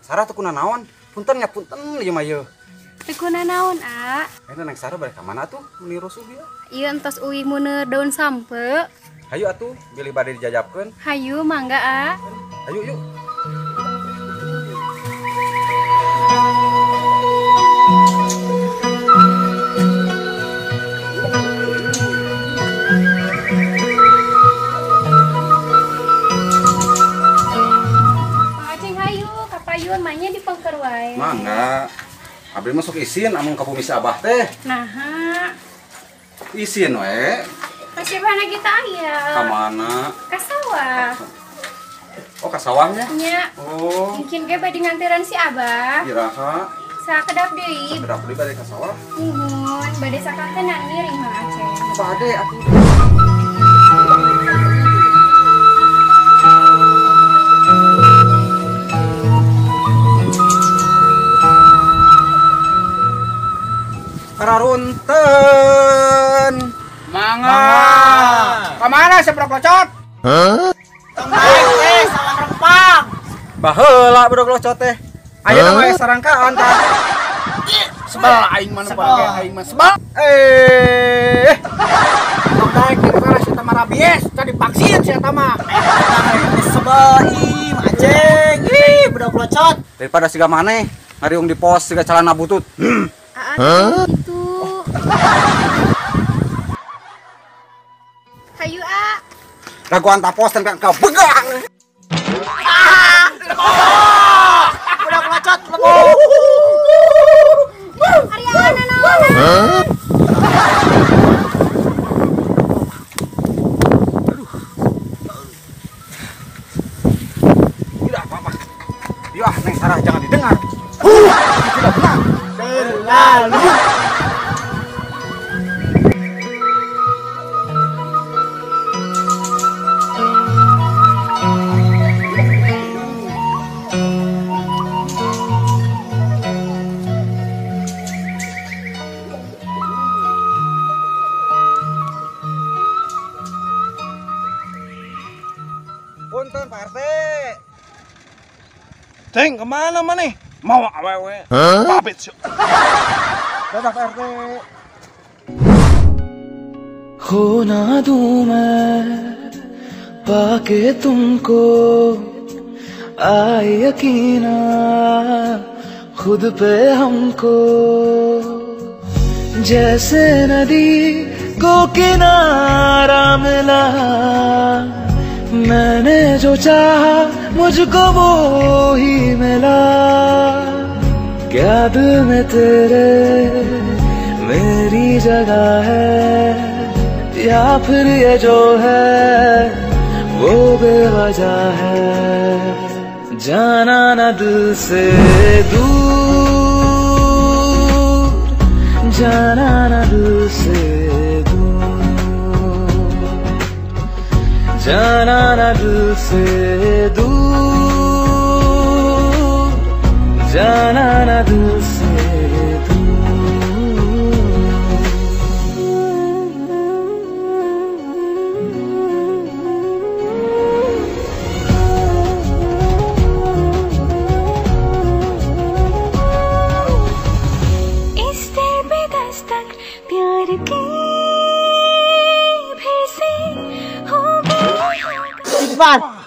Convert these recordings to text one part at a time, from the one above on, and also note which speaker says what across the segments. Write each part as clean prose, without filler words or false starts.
Speaker 1: Sarah tuh kuna naon? Punten ya punten ieu mah ieu.
Speaker 2: Teu kuna naon, A?
Speaker 1: Eta nang Sarah balik ka mana tuh? Meni rusuh dia.
Speaker 2: Ieu entos uwi muneur daun sampe.
Speaker 1: Hayu atuh, bilih bade dijajabkeun.
Speaker 2: Hayu mangga, A.
Speaker 1: Hayu yuk.
Speaker 2: Payun mahnya di pengker wae.
Speaker 1: Mangga. Abdi masuk isin amun ka bumi si Abah teh.
Speaker 2: Naha.
Speaker 1: Isin we.
Speaker 2: Ka siapana kita aya?
Speaker 1: Ka mana?
Speaker 2: Ka sawah.
Speaker 1: Oh, ka sawahnya?
Speaker 2: Nya.
Speaker 1: Oh.
Speaker 2: Mungkin ge bade nganteran si Abah.
Speaker 1: Iraha.
Speaker 2: Sakedap deui.
Speaker 1: Sakedap deui bade ka sawah.
Speaker 2: Nuhun, bade sakantenan ngiring Mang Aceh.
Speaker 1: Bade atuh. Kararunten.
Speaker 3: Mangga. Kemana si Bro Klocot? Naik teh sama rempang.
Speaker 1: Baheula Bro Klocot teh. Aya na mah sarangkaan tah.
Speaker 3: Sebel aing mah nepake aing mah sebel. Naik kira-kira si Tama rabies, tadi vaksin si Tama. Sebel ih, Aceng. Ih, Bro Klocot.
Speaker 1: Daripada siga maneh ngariung di pos siga calana butut.
Speaker 2: Itu. Hayu, A.
Speaker 1: Raguan tapos dan kau begang.
Speaker 3: Udah pelacot lebo.
Speaker 2: Ariana naon?
Speaker 1: Tidak apa-apa. Yuk, Neng Sarah jangan didengar. Tidak benar.
Speaker 3: Terlalu.
Speaker 1: Punten Pak RT.
Speaker 4: Ceng, kemana maneh? Mau awewe? Pamit sih.
Speaker 1: Dadah Pak RT.
Speaker 5: खो ना दूं मैं पाके तुमको आए यकीना खुद पे हमको जैसे नदी को किनारा मिला मैंने जो चाहा मुझको वो ही मिला क्या दिल में तेरे मेरी जगह है या फिर ये जो है वो बेवजह है जाना न दिल से दूर जाना न दिल से दूर जाना न दिल से दूर जाना न दिल से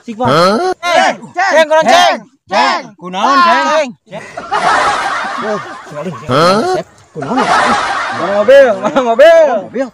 Speaker 3: Sigvan. Ceng, kurang ceng. Ceng.
Speaker 1: Kunaon Ceng?
Speaker 3: Kunaon? Mana mobil?
Speaker 1: Mobil.